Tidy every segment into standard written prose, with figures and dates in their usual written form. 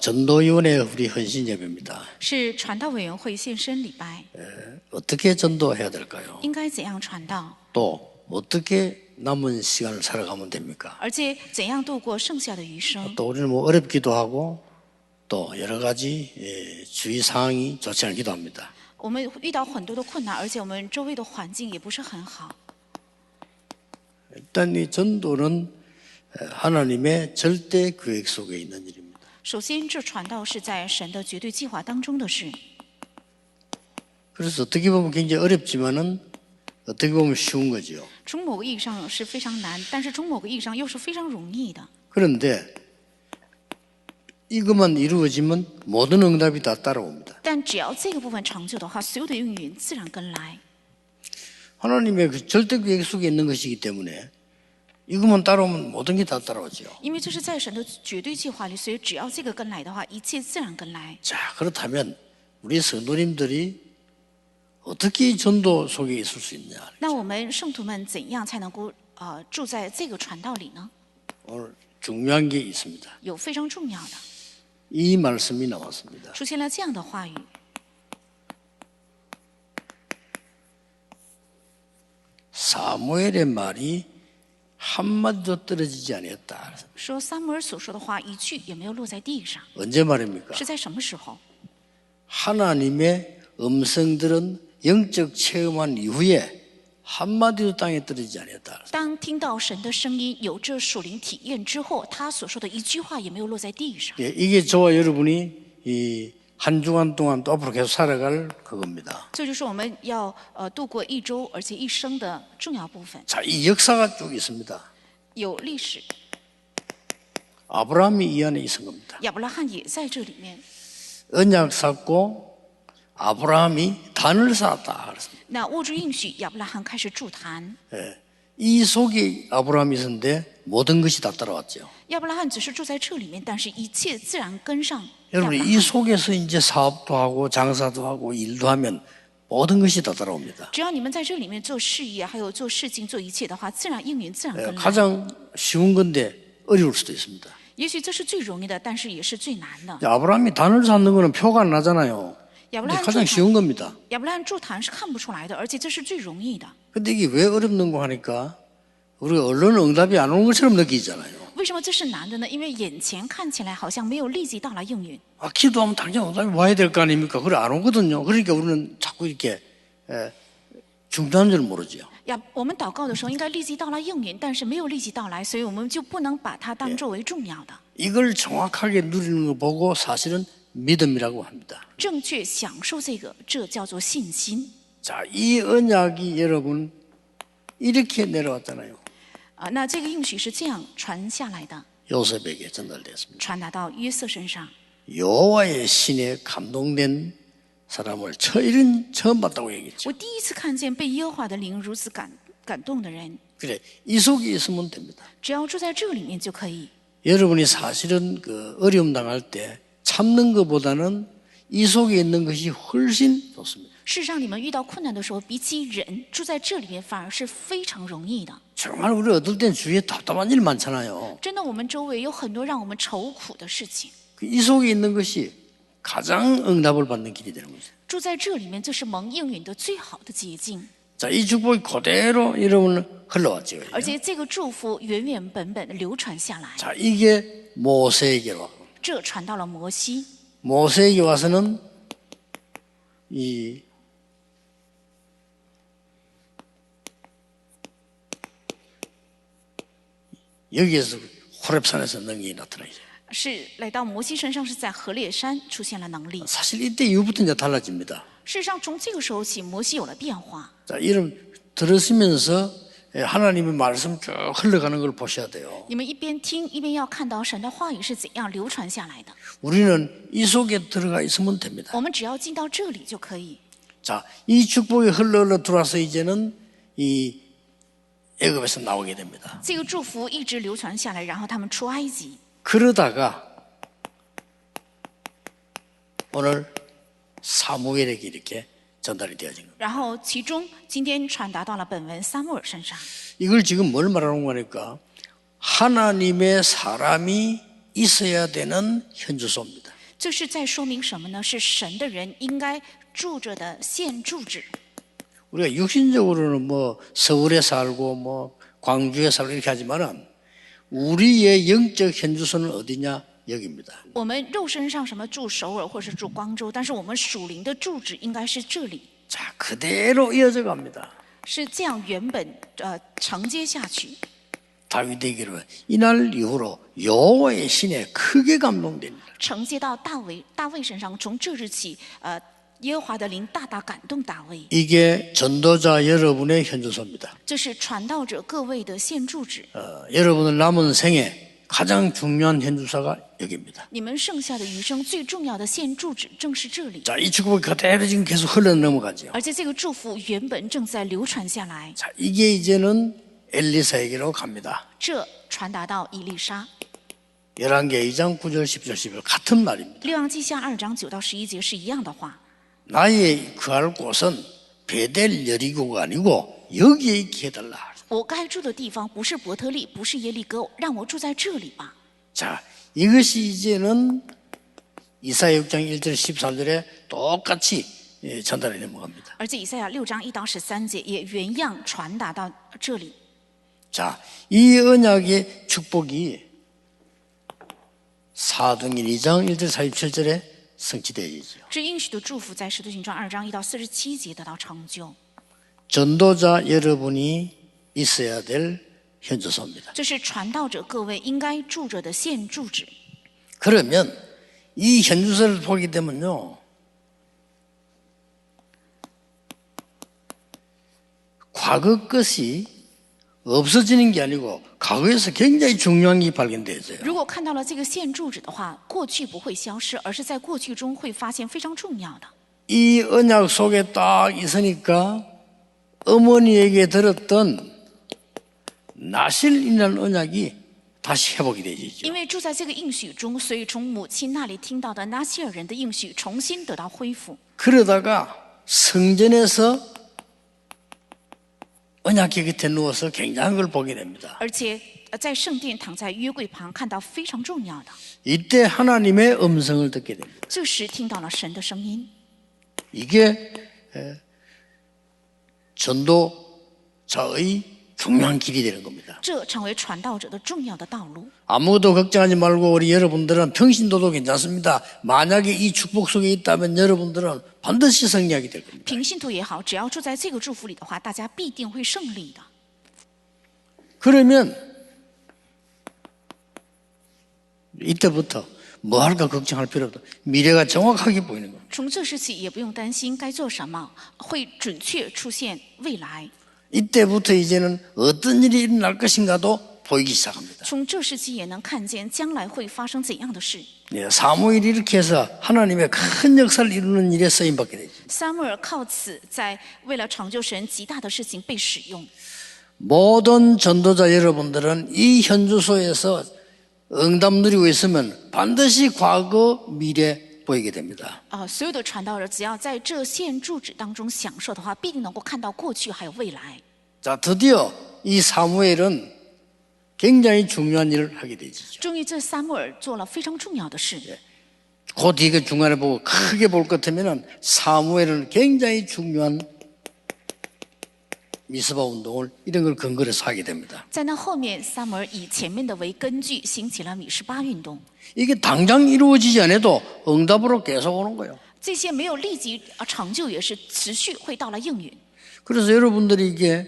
전도위원회 우리 헌신 예배입니다. 是传道委员会献身礼拜， 어떻게 전도해야 될까요? 应该怎样传道， 또 어떻게 남은 시간을 살아가면 됩니까? 而且怎样度过剩下的余生。 또 우리는 뭐 어렵기도 하고 또 여러 가지 주위 상황이 좋지 않기도 합니다. 我们遇到很多的困难，而且我们周围的环境也不是很好。 일단 이 전도는 하나님의 절대 계획 속에 있는 일입니다. 首先，这传道是在神的绝对计划当中的事， 그래서 어떻게 보면 굉장히 어렵지만은 어떻게 보면 쉬운 거죠. 从某个意义上是非常难，但是从某个意义上又是非常容易的。 그런데 이것만 이루어지면 모든 응답이 다 따라옵니다. 但只要这个部分成就的话，所有的应允自然跟来。 하나님의 그 절대 계획 속에 있는 것이기 때문에 이것만 따라오면 모든 게 다 따라오죠. 因为这是在神的绝对计划里，所以只要这个跟来的话，一切自然跟来。 자, 그렇다면 우리 성도님들이 어떻게 전도 속에 있을 수 있냐? 那我们圣徒们怎样才能够住在这个传道里呢？ 오늘 중요한 게 있습니다. 有非常重要的， 이 말씀이 나왔습니다. 出现了这样的话语。 사무엘의 말이 한마디도 떨어지지 아니었다. 说撒母耳所说的话一句也没有落在地上， 언제 말입니까? 是在什么时候？ 하나님의 음성들은 영적 체험한 이후에 한마디도 땅에 떨어지지 아니었다. 当听到神的声音，有这属灵体验之后，他所说的一句话也没有落在地上。 예, 이게 저와 여러분이 이 한 주간 동안 또 앞으로 계속 살아갈 그겁니다. 这就是我们要度过一周而且一生的重要部分。 자, 이 역사가 쭉 있습니다. 有历史， 아브라함이 이 안에 있은 겁니다. 亚伯拉罕也在这里面。 언약 쌓고 아브라함이 단을 쌓았다. 그랬습니다. 那握住应许，亚伯拉罕开始筑坛。 예, 이 속에 아브라함이 있었는데 모든 것이 다 따라왔죠. 亚伯拉罕只是住在这里面，但是一切自然跟上。 여러분 이 속에서 이제 사업도 하고 장사도 하고 일도 하면 모든 것이 다 따라옵니다. 只要你们在这里面做事业，还有做事情、做一切的话，自然应允，自然跟来。 가장 쉬운 건데 어려울 수도 있습니다. 也许这是最容易的，但是也是最难的。 아브라함이 단을 쌓는 거는 표가 안 나잖아요. 亚伯 근데 拉罕 가장 筑 쉬운 坛， 겁니다. 亚伯拉罕筑坛是看不出来的，而且这是最容易的。 근데 이게 왜 어렵는고 하니까 우리가 언론 응답이 안 오는 것처럼 느끼잖아요. 为什么这是难的呢？因为眼前看起来好像没有立即到来应允。 기도하면 당장 응답이 와야 될 거 아닙니까? 그래 안 오거든요. 그러니까 우리는 자꾸 이렇게 중단한 줄 모르죠. 我们祷告的时候应该立即到来应允，但是没有立即到来，所以我们就不能把它当作为重要的。 이걸 정확하게 누리는 거 보고 사실은 믿음이라고 합니다. 正确享受这个，这叫做信心。 자, 이 언약이 여러분 이렇게 내려왔잖아요. 那这个应许是这样传下来的， 요셉에게 전달됐습니다. 传达到约瑟身上。 여호와의 신에 감동된 사람을 처음 봤다고 얘기했죠. 我第一次看见被耶和华的灵如此感动的人， 그래, 이 속에 있으면 됩니다. 只要住在这里面就可以。 여러분이 사실은 그 어려움 당할 때 참는 것보다는 이 속에 있는 것이 훨씬 좋습니다. 事实上，你们遇到困难的时候，比起忍住在这里面，反而是非常容易的。 정말 우리 어떨 땐 주위에 답답한 일 많잖아요. 真的，我们周围有很多让我们愁苦的事情。 이 속에 있는 것이 가장 응답을 받는 길이 되는 거죠. 住在这里面，这是蒙应允的最好的捷径。 자, 이 축복이 그대로 여러분은 흘러왔죠. 而且这个祝福原原本本的流传下来， 자, 이게 모세에게로 왔고 这传到了摩西。 모세에게 와서는 이 여기에서 호렙산에서 능력이 나타나죠. 是来到摩西身上，是在何烈山出现了能力。 사실 이때 이후부터 이제 달라집니다. 事实上，从这个时候起，摩西有了变化。 자, 이름 들으시면서 하나님의 말씀 쭉 흘러가는 걸 보셔야 돼요. 你们一边听，一边要看到神的话语是怎样流传下来的。 우리는 이 속에 들어가 있으면 됩니다. 我们只要进到这里就可以。 자, 이 축복이 흘러 들어와서 이제는 이 애굽에서 나오게 됩니다. 这个祝福一直流传下来，然后他们出埃及。 그러다가 오늘 사무엘에게 이렇게 전달이 되어진 겁니다. 然后其中今天传达到了本文撒母耳身上。 이걸 지금 뭘 말하는 거니까 하나님의 사람이 있어야 되는 현주소입니다. 这是在说明什么呢？是神的人应该住着的现住址。 우리가 육신적으로는 뭐 서울에 살고 뭐 광주에 살고 이렇게 하지만은 우리의 영적 현주소는 어디냐? 여기입니다. 我们肉身上什么住首尔或是住光州，但是我们属灵的住址应该是这里， 자, 그대로 이어져 갑니다. 是这样原本承接下去。 다윗에게는 이날 이후로 여호와의 신에 크게 감동됩니다. 承接到大卫身上，从这日起，耶和华的灵大大感动大卫。 이게 전도자 여러분의 현주소입니다. 这是传道者各位的现住址。 여러분의 남은 생에 가장 중요한 현주소가 여기입니다. 你们剩下的余生最重要的现住址正是这里， 자, 이 축복이 그대로 지금 계속 흘러 넘어가죠. 而且这个祝福原本正在流传下来。 자, 이게 이제는 엘리사에게로 갑니다. 这传达到以利沙。 열왕기 2장 9절 10절 11절 같은 말입니다. 列王记下2章9到11节是一样的话。 나의 그할 곳은 베델 여리고가 아니고 여기에 있게 해달라. 我该住的地方不是伯特利，不是耶利哥，让我住在这里吧。 자, 이것이 이제는 이사야 6장 1절 14절에 똑같이 전달해 넘어갑니다. 而且以赛亚6章1到13节也原样传达到这里。 자, 이 언약의 축복이 사도행전 2장 1절 47절에 성취되어지죠. 这应许的祝福在使徒行传2章1到47节得到成就。 전도자 여러분이 있어야 될 현주소입니다. 这是传道者各位应该住着的现住址。 그러면 이 현주소를 보게 되면요, 과거 것이 없어지는 게 아니고 과거에서 굉장히 중요한 게 발견되어져요. 如果看到了这个现住址的话，过去不会消失，而是在过去中会发现非常重要的。 이 언약 속에 딱 있으니까 어머니에게 들었던 나실이라는 언약이 다시 회복이 되죠. 因为住在这个应许中，所以从母亲那里听到的拿西尔人的应许重新得到恢复。 그러다가 성전에서 언약궤 곁에 누워서 굉장한 걸 보게 됩니다. 而且在圣殿躺在约柜旁，看到非常重要的。 이때 하나님의 음성을 듣게 됩니다. 这时听到了神的声音， 이게 전도자의 중요한 길이 되는 겁니다. 这成为传道者的重要的道路。 아무것도 걱정하지 말고 우리 여러분들은 평신도도 괜찮습니다. 만약에 이 축복 속에 있다면 여러분들은 반드시 승리하게 될 겁니다. 平信徒也好，只要住在这个祝福里的话，大家必定会胜利的。 그러면 이때부터 뭐 할까 걱정할 필요 없다. 미래가 정확하게 보이는 겁니다. 从这时起，也不用担心该做什么，会准确出现未来。 이때부터 이제는 어떤 일이 일어날 것인가도 보이기 시작합니다. 从这时期也能看见将来会发生怎样的事。 사무엘이 이렇게 해서 하나님의 큰 역사를 이루는 일에 쓰임받게 되죠. 撒母耳靠此在为了成就神极大的事情被使用。 모든 전도자 여러분들은 이 현주소에서 응답 누리고 있으면 반드시 과거, 미래 보이게 됩니다. 所有的传道者只要在这现住址当中享受的话，必定能够看到过去还有未来。 자, 드디어 이 사무엘은 굉장히 중요한 일을 하게 되죠. 终于，这撒母耳做了非常重要的事。 곧 이거 중간에 보고 크게 볼 것 같으면 사무엘은 굉장히 중요한 미스바 운동을 이런 걸 근거로 해서 하게 됩니다. 在那后面，撒母耳以前面的为根据，兴起了米十巴运动。 이게 당장 이루어지지 않아도 응답으로 계속 오는 거예요. 这些没有立即成就，也是持续会到了应允。 그래서 여러분들이 이게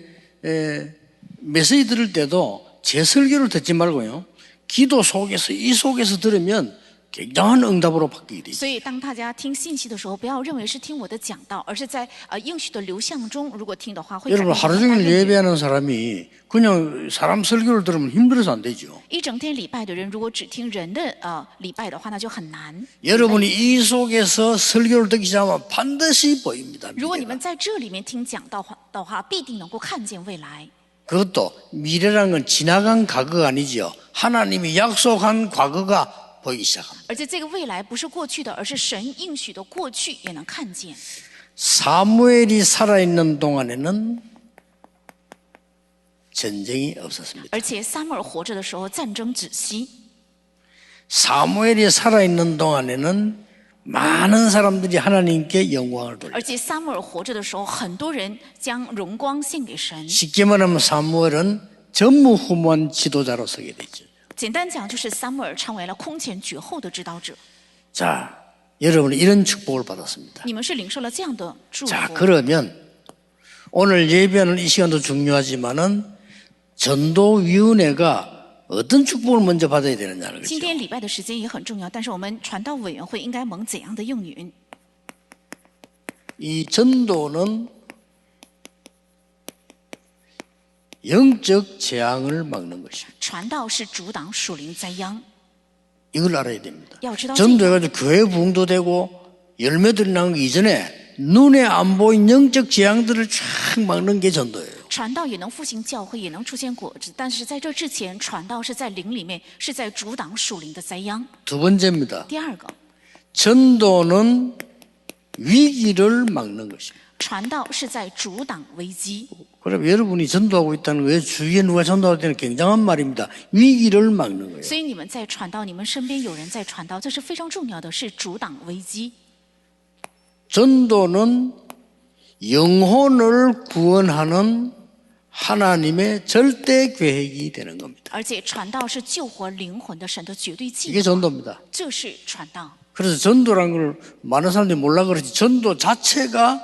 메시지 들을 때도 제 설교를 듣지 말고요. 기도 속에서 이 속에서 들으면 굉장한 응답으로 바뀌게 되죠. 所以，当大家听信息的时候，不要认为是听我的讲道，而是在应许的流向中，如果听的话，会 여러분 하루 종일 예배하는 사람이 그냥 사람 설교를 들으면 힘들어서 안 되죠. 一整天礼拜的人，如果只听人的礼拜的话，那就很难。 여러분이 이 속에서 설교를 듣기 시작하면 반드시 보입니다. 如果你 미래가. 们在这里面听讲道的话，必定能够看见未来。 그것도 미래라는 건 지나간 과거가 아니죠. 하나님이 약속한 과거가 보이기 시작합니다. 而且这个未来不是过去的，而是神应许的过去也能看见。 사무엘이 살아있는 동안에는 전쟁이 없었습니다. 而且撒母耳活着的时候，战争止息。 사무엘이 살아있는 동안에는 많은 사람들이 하나님께 영광을 돌려. 而且撒母耳活着的时候，很多人将荣光献给神。 쉽게 말하면 사무엘은 전무후무한 지도자로 서게 되죠. 简单讲，就是撒母耳成为了空前绝后的指导者。 자, 여러분은 이런 축복을 받았습니다. 你们是领受了这样的祝福。 자, 그러면 오늘 예배하는 이 시간도 중요하지만은 전도위원회가 어떤 축복을 먼저 받아야 되느냐는 今 거죠. 天礼拜的时间也很重要，但是我们传道委员会应该蒙怎样的应允？ 이 전도는 영적 재앙을 막는 것입니다. 传道是阻挡属灵灾殃， 이걸 알아야 됩니다. 要知道这个。 전도해가지고 교회 부흥도 되고 열매들이 나는 거 이전에 눈에 안 보인 영적 재앙들을 쫙 막는 게 전도예요. 传道也能复兴教会，也能出现果子，但是在这之前，传道是在灵里面，是在阻挡属灵的灾殃。 두 번째입니다. 第二个， 전도는 위기를 막는 것입니다. 传道是在阻挡危机。 그럼 여러분이 전도하고 있다는 거예요. 주위에 누가 전도할 때는 굉장한 말입니다. 위기를 막는 거예요. 所以你们在传道，你们身边有人在传道，这是非常重要的，是阻挡危机。 전도는 영혼을 구원하는 하나님의 절대 계획이 되는 겁니다. 而且传道是救活灵魂的神的绝对计 이게 划， 전도입니다. 这是传道。 그래서 전도란 걸 많은 사람들이 몰라 그러지 전도 자체가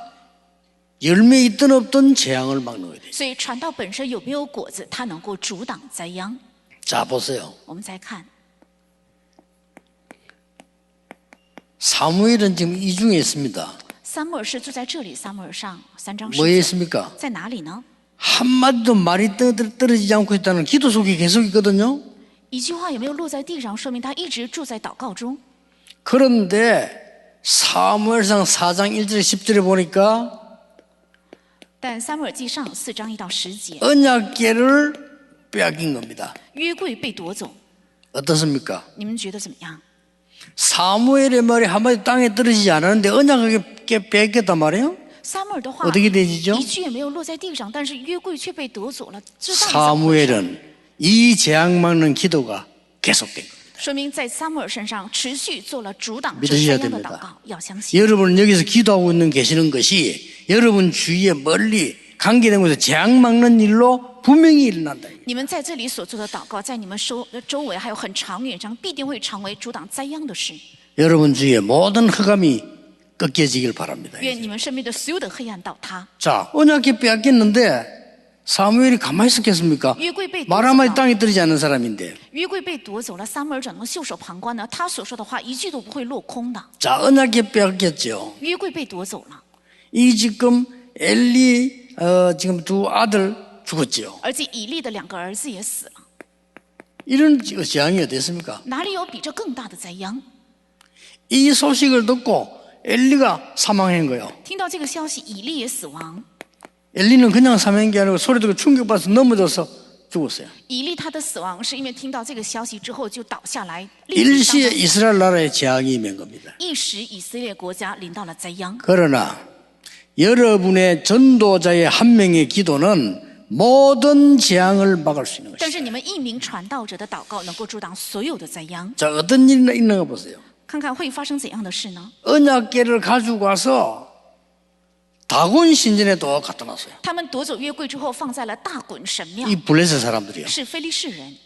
열매 있든 없든 재앙을 막는 거예요. 所以传道本身有没有果子，它能够阻挡灾殃。 자, 보세요. 我们再看， 사무엘은 지금 이 중에 있습니다. 撒母耳是住在这里，撒母耳上3章 뭐에 10节 있습니까? 在哪里呢？ 한마디도 말이 떨어지지 않고 있다는 기도 속에 계속 있거든요. 一句话也没有落在地上，说明他一直住在祷告中。 그런데 사무엘상 4장 1절 10절에 보니까 但撒母耳记上4章1到10节， 언약궤를 빼앗긴 겁니다. 约柜被夺走， 어떻습니까? 你们觉得怎么样？ 사무엘의 말이 한마디 땅에 떨어지지 않았는데 언약궤 뺏겼단 말이에요. 撒母耳的话 어떻게 되지죠? 一句也没有落在地上，但是约柜却被夺走了，这到底怎么回事？ 사무엘은 이 재앙 막는 기도가 계속된 겁니다. 说明在撒母耳身上持续做了阻挡这 믿으셔야 灾殃的 됩니다. 祷告，要相信。 여러분은 여기서 기도하고 있는 계시는 것이 여러분 주위에 멀리 관계된 곳에서 재앙 막는 일로 분명히 일어난다. 你们在这里所做的祷告，在你们周围还有很长远上，必定会成为阻挡灾殃的事。 여러분 주위에 모든 흑암이 꺾여지길 바랍니다. 愿你们身边的所有的黑暗倒塌。 자, 언약궤 빼앗겼는데 사무엘이 가만히 있었겠습니까? 约柜被夺 말 走 한마디 了， 땅에 떨어지지 않는 사람인데. 约柜被夺走了，撒母耳怎么能袖手旁观呢？他所说的话一句都不会落空的。 자, 언약궤 빼앗겼죠. 约柜被夺走了， 이 지금 엘리 지금 두 아들 죽었죠. 而且以利的2个儿子也死了。 이런 재앙이 어땠습니까? 哪里有比这更大的灾殃？ 이 소식을 듣고 엘리가 사망한 거예요. 听到这个消息，以利也死亡。 엘리는 그냥 사망한 게 아니고 소리 듣고 충격받아서 넘어져서 죽었어요. 以利他的死亡是因为听到这个消息之后就倒下来，立即伤 일시에 亡 이스라엘 나라에 재앙이 임한 겁니다. 一时以色列国家临到了灾殃。 그러나 여러분의 전도자의 한 명의 기도는 모든 재앙을 막을 수 있는 但 것입니다. 是你们一名传道者的祷告能够阻挡所有的灾殃。 자, 어떤 일이 있는가 보세요. 看看会发生怎样的事呢？ 언약궤를 가지고 와서 다곤 신전에도 갖다 놨어요. 他们夺走约柜之后，放在了大滚神庙， 이 블레셋 사람들이요. 是非利士人。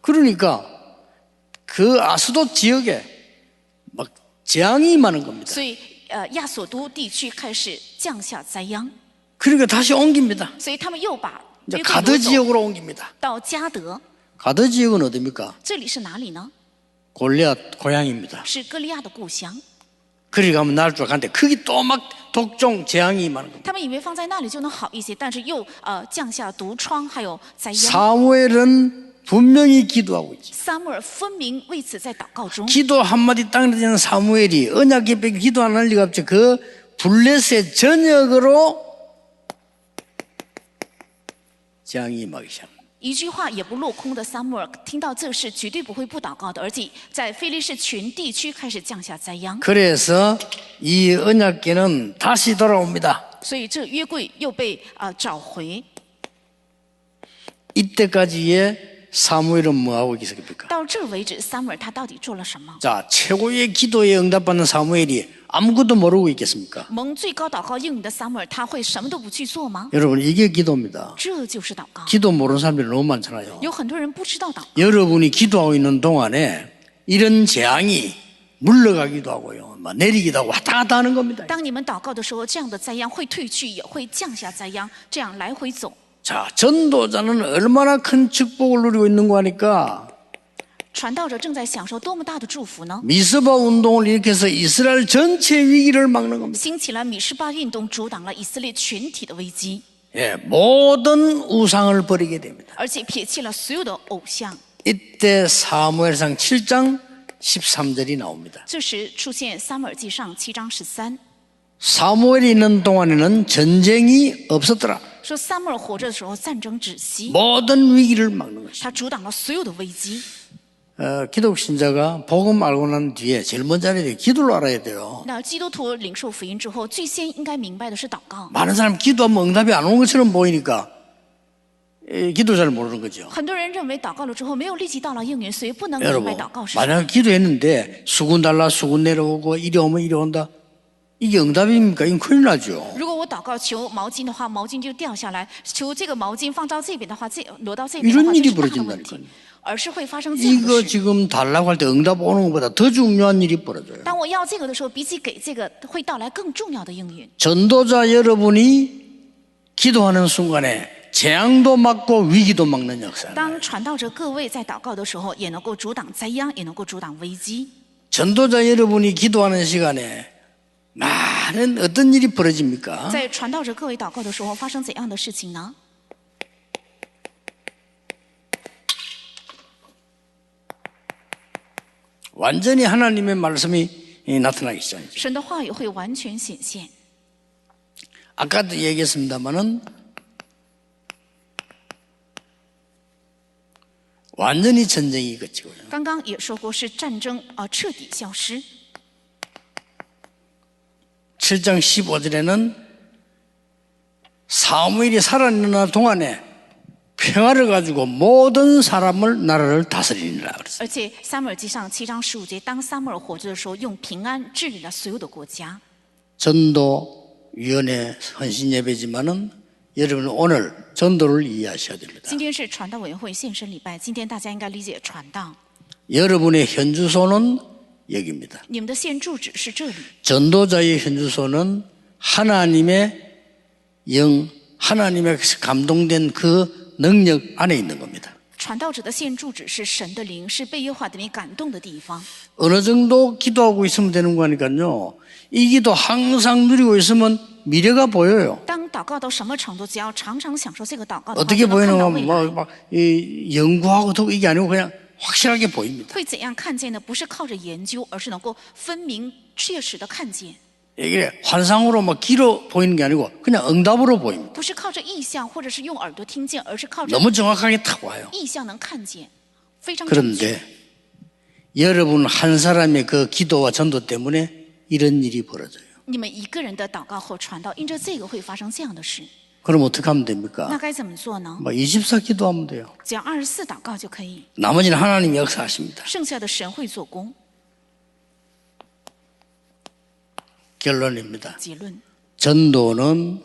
그러니까 그 아스돗 지역에 막 재앙이 많은 겁니다. 所以亚索都地区开始降下灾殃， 그러니까 다시 옮깁니다. 所以他们又把 이제 约柜 가드 夺走 지역으로 옮깁니다. 到加德。 가드 지역은 어디입니까? 这里是哪里呢？ 골리앗 고향입니다. 是歌利亚的故乡。 그리 가면 나를 줄 알았는데 거기 또 막 독종 재앙이 많은 겁니다. 他们以为放在那里就能好一些，但是又降下毒疮，还有灾殃。 사무엘은 분명히 기도하고 있지. 撒母耳分明为此在祷告中。 기도 한마디 땅에 대는 사무엘이 언약궤 빼기 기도 안 할 리가 없죠. 그 블레셋 전역으로 재앙이 임하기 시작합니다. 一句话也不落空的撒母耳听到这事，绝对不会不祷告的，而且在非利士全地区开始降下灾殃。 그래서 이 언약궤는 다시 돌아옵니다. 所以这约柜又被找回。 이때까지의 사무엘은 뭐하고 있었습니까? 到这儿为止，撒母耳他到底做了什么？ 자, 최고의 기도에 응답받는 사무엘이 아무것도 모르고 있겠습니까? 蒙最高祷告应允的撒母耳，他会什么都不去做吗？ 여러분, 이게 기도입니다. 这就是祷告。 기도 모르는 사람들이 너무 많잖아요. 有很多人不知道祷告， 여러분이 기도하고 있는 동안에 이런 재앙이 물러가기도 하고요, 막 내리기도 하고 왔다 갔다 하는 겁니다. 当你们祷告的时候，这样的灾殃会退去，也会降下灾殃，这样来回走。 자, 전도자는 얼마나 큰 축복을 누리고 있는 거 하니까 传道者正在享受多么大的祝福呢？ 미스바 운동을 일으켜서 이스라엘 전체 위기를 막는 겁니다. 兴起了米示巴运动，阻挡了以色列全体的危机， 예, 모든 우상을 버리게 됩니다. 而且撇弃了所有的偶像。 이때 사무엘상 7장 13절이 나옵니다. 这时出现撒母耳记上7章13， 사무엘이 있는 동안에는 전쟁이 없었더라. 说撒母耳活着的时候，战争止息， 모든 위기를 막는 것이다. 他阻挡了所有的危机。 기독 신자가 복음 알고 난 뒤에 제일 먼저 알아야 돼요. 기도를 알아야 돼요. 那基督徒领受福音之后，最先应该明白的是祷告。 많은 사람 기도하면 응답이 안 오는 것처럼 보이니까 기도 잘 모르는 거죠. 很多人认为祷告了之后没有立即到了应允，所以不能明白 여러분, 祷告是什么。 만약 기도했는데 수군 달라 수군 내려오고 이리 오면 이리 온다. 이게 응답입니까? 이건 큰일 나죠. 如果我祷告求毛巾的话，毛巾就掉下来；求这个毛巾放到这边的话，挪到这边的话， 이런 这 일이 是大的问 벌어진다니까요. 题，而是会发生这样 이거 的事。 지금 달라고 할 때 응답 오는 것보다 더 중요한 일이 벌어져요. 当我要这个的时候，比起给这个，会到来更重要的应允。 전도자 여러분이 기도하는 순간에 재앙도 막고 위기도 막는 역사. 当传道者各位在祷告的时候，也能够阻挡灾殃，也能够阻挡危机。 전도자 여러분이 기도하는 시간에 많은 어떤 일이 벌어집니까? 在传道者各位祷告的时候，发生怎样的事情呢？ 완전히 하나님의 말씀이 나타나기 시작합니다. 神的话语会完全显现。 아까도 얘기했습니다마는 완전히 전쟁이 그치고요. 刚刚也说过，是战争彻底消失。 7장 15절에는 사무엘이 살아있는 동안에 평화를 가지고 모든 사람을 나라를 다스리니라 그랬어요. 而且撒母耳记上7章15节，当撒母耳活着的时候，用平安治理了所有的国家。 전도위원회 헌신예배지만은 여러분 오늘 전도를 이해하셔야 됩니다. 今天是传道委员会献身礼拜，今天大家应该理解传道。 여러분의 현주소는 여기입니다. 你们的现住址是这里， 전도자의 현주소는 하나님의 하나님의 감동된 그 능력 안에 있는 겁니다. 传道者的现住址是神的灵，是被耶和华的灵感动的地方。 어느 정도 기도하고 있으면 되는 거니까요. 이 기도 항상 누리고 있으면 미래가 보여요. 当祷告到什么程度，只要常常享受这个祷告的话， 어떻게 就能看到 보이는가 未来。 막 연구하고 또 이게 아니고 그냥 확실하게 보입니다. 会怎样看见呢？不是靠着研究，而是能够分明、确实的看见。 이게 환상으로 막 길어 보이는 게 아니고 그냥 응답으로 보입니다. 不是靠着意象，或者是用耳朵听见，而是靠着 너무 정확하게 탁 와요. 意象能看见，非常正确。 그런데 여러분 한 사람의 그 기도와 전도 때문에 이런 일이 벌어져요. 你们一个人的祷告和传道，因着这个会发生这样的事， 그럼 어떻게 하면 那 됩니까? 该怎么做呢？ 24 기도하면 돼요. 只要24祷告就可以， 나머지는 하나님이 역사하십니다. 剩下的神会做工。 결론입니다. 结论， 전도는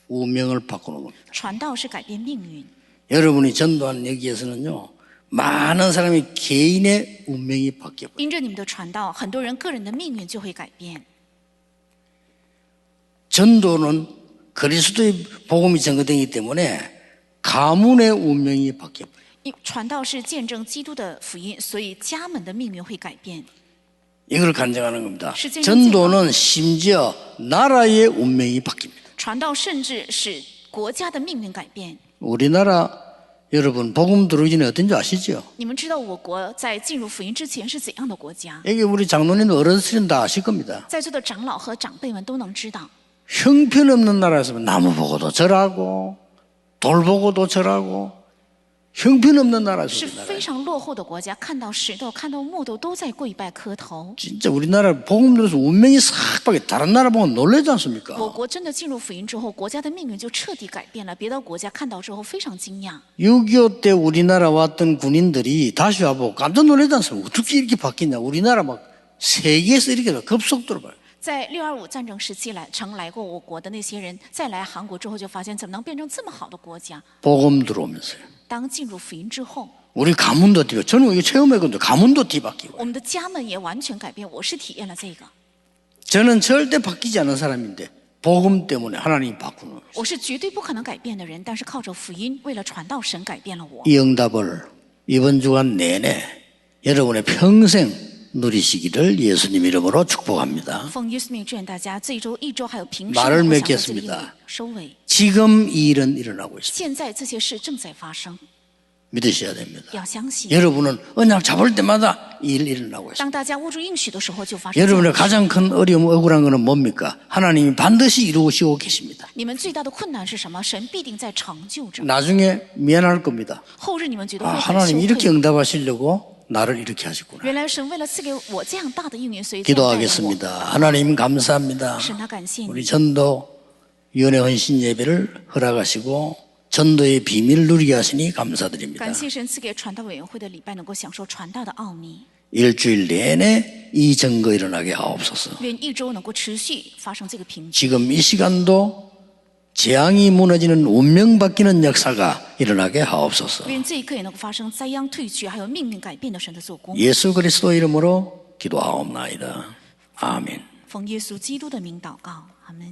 운명을 바꾸는 겁니다. 传道是改变命运。 여러분이 전도하는 여기에서는요, 많은 사람이 개인의 운명이 바뀌어요. 因着你们的传道，很多人个人的命运就会改变。 전도는 그리스도의 복음이 전거되기 때문에 가문의 운명이 바뀌어요. 传道是见证基督的福音，所以家门的命运会改变。 이걸 간증하는 겁니다. 실제는 전도는 심지어 나라의 운명이 바뀝니다. 传道甚至使国家的命运改变。 우리나라 여러분 복음 들어오기 전에 어떤지 아시죠? 你们知道我国在进入福音之前是怎样的国家？ 여기 우리 장로님 어른들은 다 아실 겁니다. 在座的长老和长辈们都能知道， 형편없는 나라에서 나무 보고도 절하고 돌 보고도 절하고 형편없는 나라에서 是 우리나라. 非常落后的国家，看到石头、看到木头都在跪拜磕头。 진짜 우리나라 복음 들어서 운명이 싹 바뀌어. 다른 나라 보면 놀라지 않습니까? 我国真的进入福音之后，国家的命运就彻底改变了。别的国家看到之后非常惊讶。 6.25 때 우리나라 왔던 군인들이 다시 와보고 깜짝 놀라지 않습니까? 어떻게 이렇게 바뀌냐. 우리나라 막 세계에서 이렇게 급속도로 바뀌어요. 在6.25战争时期曾来过我国的那些人，再来韩国之后就发现，怎么能变成这么好的国家？ 복음 들어오면서요. 当进入福音之后， 우리 가문도 뒤바뀌고 저는 이거 체험했거든요. 가문도 뒤바뀌고 我们的家门也完全改变。我是体验了这个， 저는 절대 바뀌지 않은 사람인데 복음 때문에 하나님이 바꾸는 거예요. 我是绝对不可能改变的人，但是靠着福音，为了传道，神改变了我。 이 응답을 이번 주간 내내 여러분의 평생 누리시기를 예수님 이름으로 축복합니다. 奉耶稣名祝愿大家这一周、一周还有平时 말을 能够享受这个应 맺겠습니다 许。收尾， 지금 이 일은 일어나고 있습니다. 现在这些事正在发生， 믿으셔야 됩니다. 要相信。 여러분은 언약 잡을 때마다 이 일 일어나고 있습니다. 当大家握住应许的时候，就发生这样 여러분의 的事。 가장 큰 어려움, 억울한 것은 뭡니까? 하나님이 반드시 이루시고 계십니다. 你们最大的困难是什么？神必定在成就着。 나중에 미안할 겁니다. 后日你们觉得 아, 会很 하나님 羞 이렇게 愧。 응답하시려고 나를 이렇게 하셨구나. 原来神为了赐给我这样大的应允，所以这样待了我。 기도하겠습니다. 하나님 감사합니다. 神啊，感谢你， 우리 전도위원회 헌신 예배를 허락하시고 전도의 비밀 누리게 하시니 감사드립니다. 感谢神赐给传道委员会的礼拜，能够享受传道的奥秘。 일주일 내내 이 증거 일어나게 하옵소서. 愿一周能够持续发生这个平静。 지금 이 시간도 재앙이 무너지는 운명 바뀌는 역사가 일어나게 하옵소서. 愿这一刻也能够发生灾殃退去，还有命运改变的神的做工。 예수 그리스도 이름으로 기도하옵나이다. 아멘. 奉耶稣基督的名祷告，阿门。